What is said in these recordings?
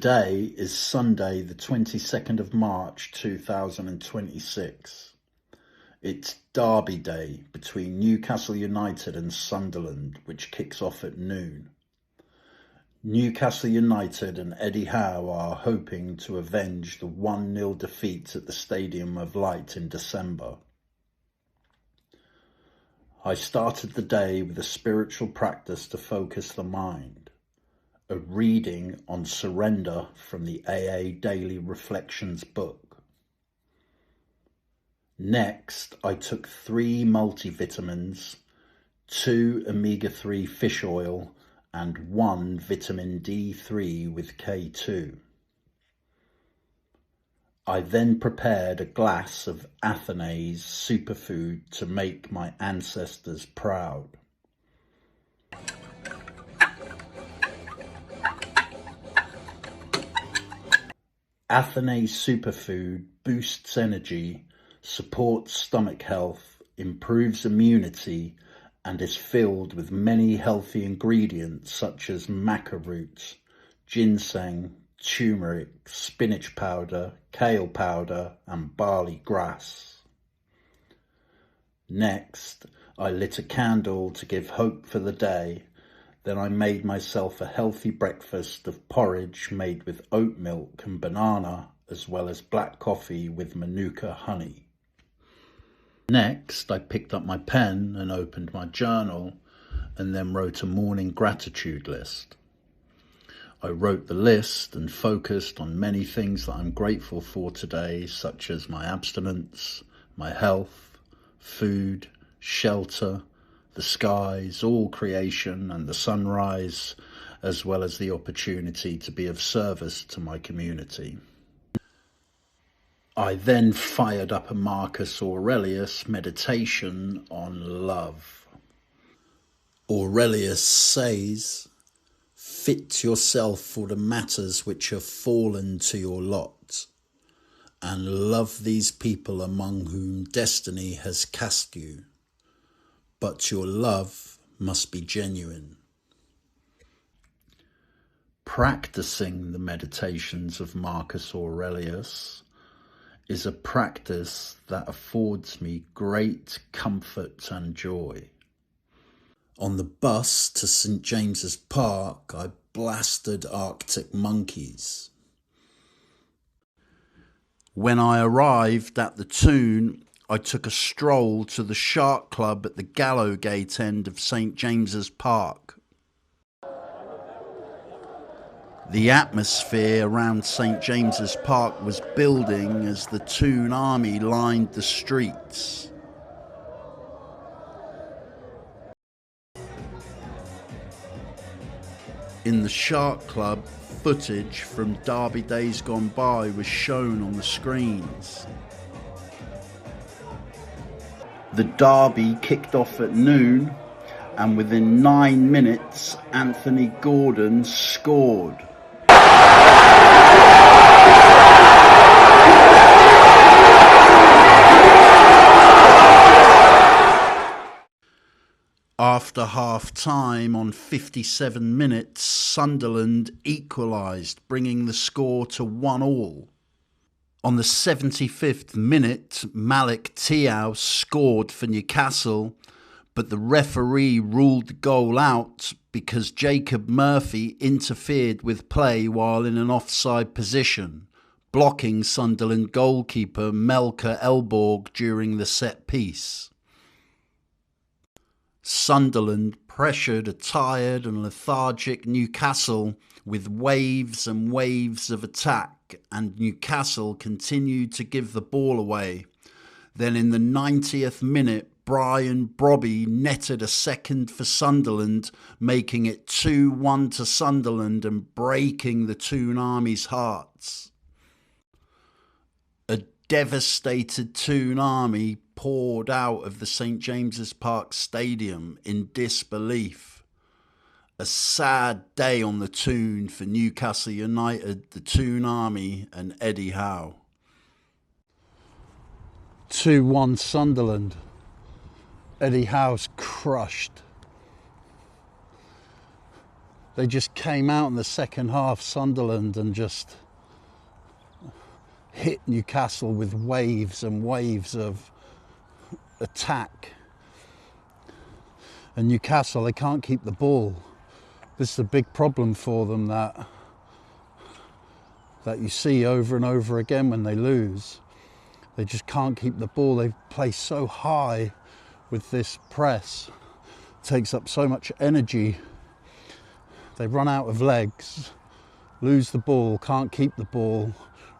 Today is Sunday, the 22nd of March 2026. It's Derby Day between Newcastle United and Sunderland, which kicks off at noon. Newcastle United and Eddie Howe are hoping to avenge the 1-0 defeat at the Stadium of Light in December. I started the day with a spiritual practice to focus the mind. A reading on surrender from the AA Daily Reflections book. Next, I took 3 multivitamins, 2 omega-3 fish oil, and 1 vitamin D3 with K2. I then prepared a glass of Athena's superfood to make my ancestors proud. Athena's superfood boosts energy, supports stomach health, improves immunity, and is filled with many healthy ingredients such as maca roots, ginseng, turmeric, spinach powder, kale powder, and barley grass. Next, I lit a candle to give hope for the day. Then I made myself a healthy breakfast of porridge made with oat milk and banana, as well as black coffee with manuka honey. Next, I picked up my pen and opened my journal, and then wrote a morning gratitude list. I wrote the list and focused on many things that I'm grateful for today, such as my abstinence, my health, food, shelter, the skies, all creation, and the sunrise, as well as the opportunity to be of service to my community. I then fired up a Marcus Aurelius meditation on love. Aurelius says, "Fit yourself for the matters which have fallen to your lot, and love these people among whom destiny has cast you. But your love must be genuine." Practicing the meditations of Marcus Aurelius is a practice that affords me great comfort and joy. On the bus to St. James's Park, I blasted Arctic Monkeys. When I arrived at the Toon, I took a stroll to the Shark Club at the Gallowgate end of St. James's Park. The atmosphere around St. James's Park was building as the Toon army lined the streets. In the Shark Club, footage from Derby days gone by was shown on the screens. The derby kicked off at noon, and within 9 minutes, Anthony Gordon scored. After half-time, on 57 minutes, Sunderland equalised, bringing the score to 1-1. On the 75th minute, Malik Tiao scored for Newcastle, but the referee ruled the goal out because Jacob Murphy interfered with play while in an offside position, blocking Sunderland goalkeeper Melker Elborg during the set piece. Sunderland pressured a tired and lethargic Newcastle with waves and waves of attack, and Newcastle continued to give the ball away. Then in the 90th minute, Brian Brobby netted a second for Sunderland, making it 2-1 to Sunderland and breaking the Toon Army's hearts. A devastated Toon Army poured out of the St. James's Park Stadium in disbelief. A sad day on the Toon for Newcastle United, the Toon Army and Eddie Howe. 2-1 Sunderland. Eddie Howe's crushed. They just came out in the second half, Sunderland, and just hit Newcastle with waves and waves of attack. And Newcastle, they can't keep the ball. This is a big problem for them that you see over and over again when they lose. They just can't keep the ball. They play so high with this press. It takes up so much energy. They run out of legs, lose the ball, can't keep the ball,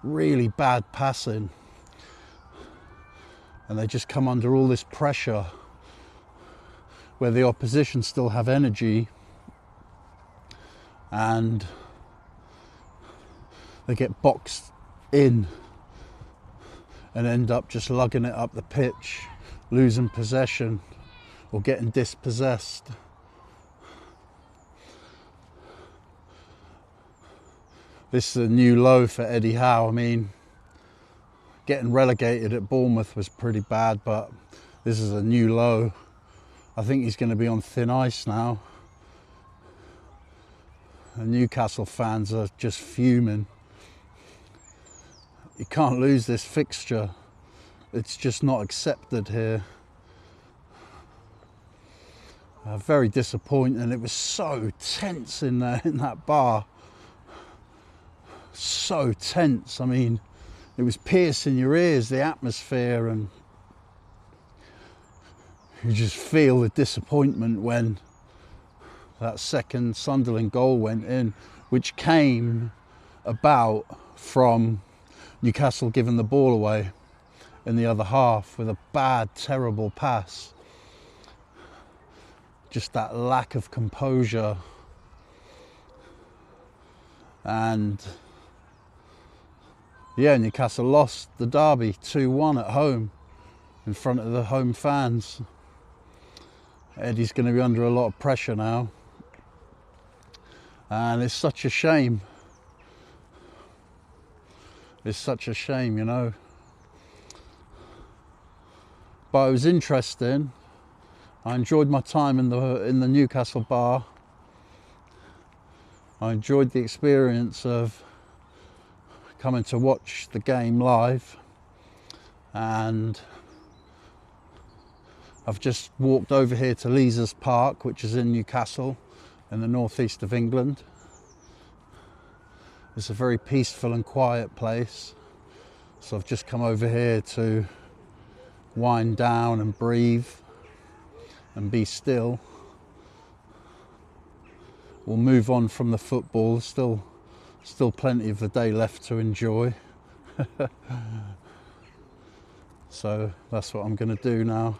really bad passing. And they just come under all this pressure where the opposition still have energy, and they get boxed in and end up just lugging it up the pitch, losing possession or getting dispossessed. This is a new low for Eddie Howe. I mean, getting relegated at Bournemouth was pretty bad, but this is a new low. I think he's going to be on thin ice now. The Newcastle fans are just fuming. You can't lose this fixture. It's just not accepted here. Very disappointing. It was so tense in there, in that bar. So tense. I mean, it was piercing your ears, the atmosphere, and you just feel the disappointment when that second Sunderland goal went in, which came about from Newcastle giving the ball away in the other half with a bad, terrible pass. Just that lack of composure. And yeah, Newcastle lost the derby 2-1 at home in front of the home fans. Eddie's going to be under a lot of pressure now. And it's such a shame. It's such a shame, you know. But it was interesting. I enjoyed my time in the Newcastle bar. I enjoyed the experience of coming to watch the game live, and I've just walked over here to Leazes Park, which is in Newcastle in the northeast of England. It's a very peaceful and quiet place, so I've just come over here to wind down and breathe and be still. We'll move on from the football. Still plenty of the day left to enjoy. So that's what I'm going to do now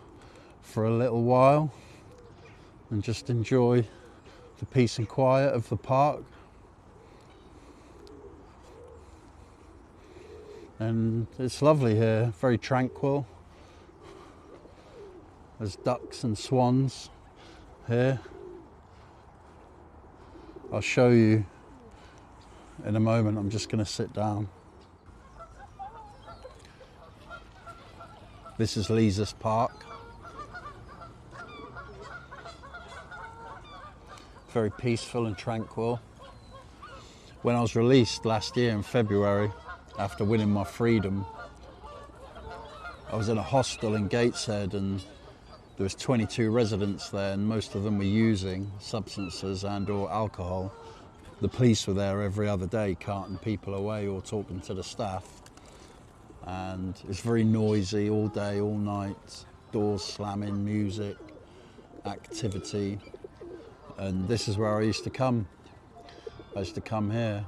for a little while, and just enjoy the peace and quiet of the park. And it's lovely here, very tranquil. There's ducks and swans here. I'll show you in a moment. I'm just going to sit down. This is Leazes Park. Very peaceful and tranquil. When I was released last year in February, after winning my freedom, I was in a hostel in Gateshead, and there was 22 residents there, and most of them were using substances and or alcohol. The police were there every other day, carting people away or talking to the staff. And it's very noisy all day, all night, doors slamming, music, activity. And this is where I used to come. I used to come here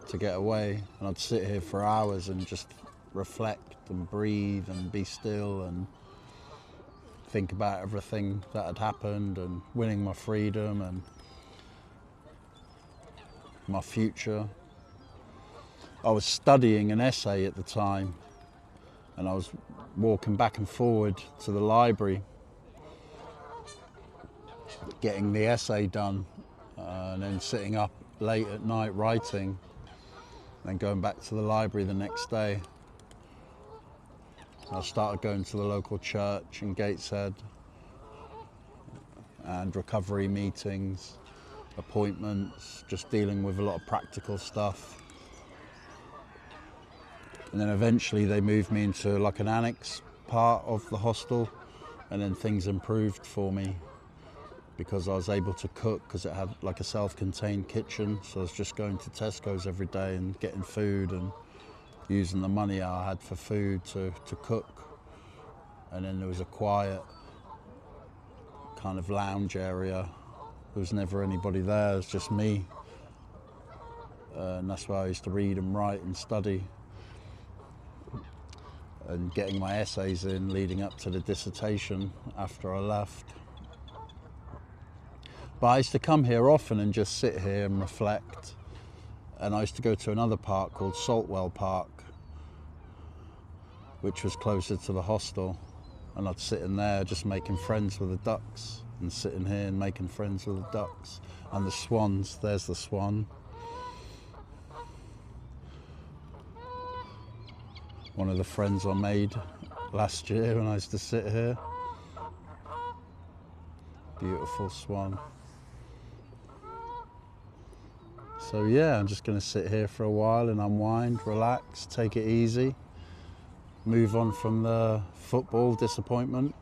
to get away, and I'd sit here for hours and just reflect and breathe and be still and think about everything that had happened and winning my freedom and my future. I was studying an essay at the time, and I was walking back and forward to the library getting the essay done, and then sitting up late at night writing, then going back to the library the next day. I started going to the local church in Gateshead and recovery meetings, appointments, just dealing with a lot of practical stuff. And then eventually they moved me into like an annex part of the hostel, and then things improved for me because I was able to cook, because it had like a self-contained kitchen. So I was just going to Tesco's every day and getting food and using the money I had for food to cook. And then there was a quiet kind of lounge area. There was never anybody there, it was just me. And that's where I used to read and write and study, and getting my essays in leading up to the dissertation after I left. But I used to come here often and just sit here and reflect. And I used to go to another park called Saltwell Park, which was closer to the hostel. And I'd sit in there just making friends with the ducks, and sitting here and making friends with the ducks. And the swans, there's the swan. One of the friends I made last year when I used to sit here. Beautiful swan. So yeah, I'm just going to sit here for a while and unwind, relax, take it easy, move on from the football disappointment.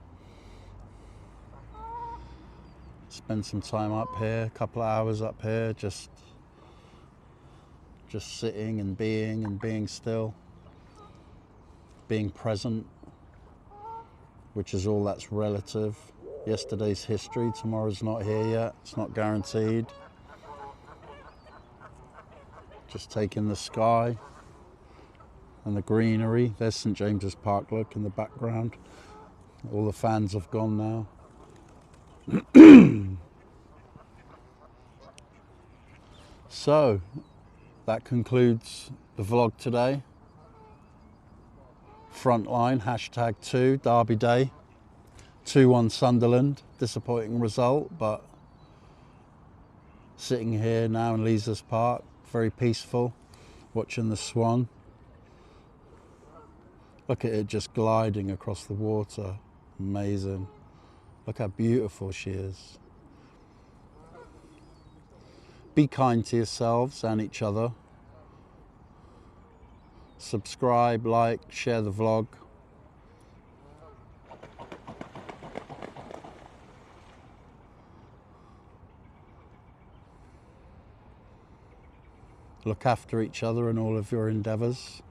Spend some time up here, a couple of hours up here, just sitting and being still, being present, which is all that's relative. Yesterday's history, tomorrow's not here yet, it's not guaranteed. Just taking the sky and the greenery. There's St James's Park, look, in the background. All the fans have gone now. So, that concludes the vlog today. Frontline, #2, Derby Day. 2-1 Sunderland, disappointing result, but sitting here now in Leazes Park, very peaceful, watching the swan. Look at it just gliding across the water, amazing. Look how beautiful she is. Be kind to yourselves and each other. Subscribe, like, share the vlog. Look after each other in all of your endeavours.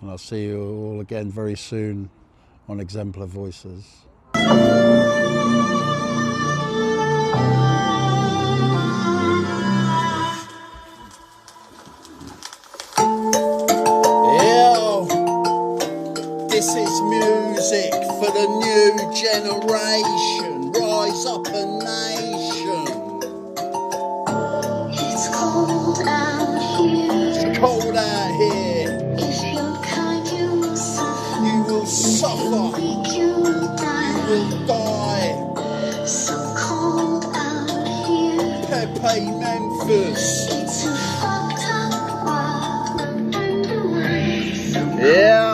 And I'll see you all again very soon on Exemplar Voices. This is music for the new generation. Rise up a nation. It's cold out here. It's cold out here. If you're kind, you will suffer. You will suffer. You will die. You will die. So cold out here. Pepe Memphis. It's a fucked up world. Yeah.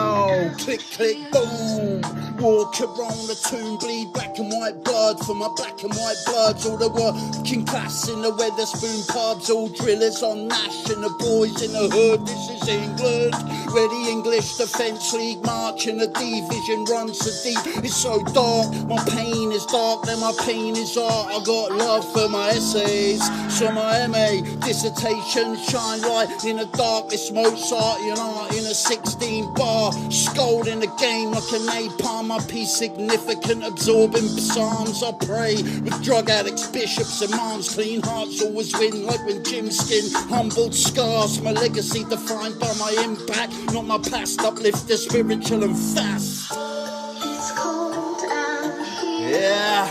Click, click, boom. Walk around the tomb, bleed black and white blood for my black and white bloods. All the working class in the Weatherspoon pubs, all drillers on Nash and the boys in the hood. This is England, where the English Defence League march and the division runs so deep. It's so dark, my pain is dark, then my pain is art. I got love for my essays, so my MA dissertation shine light in the darkness. Mozartian art in a 16 bar, scolding the game like a napalm. My piece significant, absorbing psalms. I pray with drug addicts, bishops, imams. Clean hearts always win, like when Jim's skin humbled scars. My legacy defined by my impact, not my past. Uplift the spiritual and fast. It's cold out here. Yeah.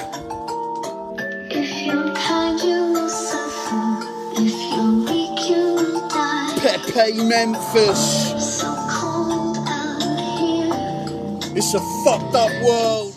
If you're kind, you will suffer. If you're weak, you will die. Pepe Memphis. So cold out here. It's a fucked up world.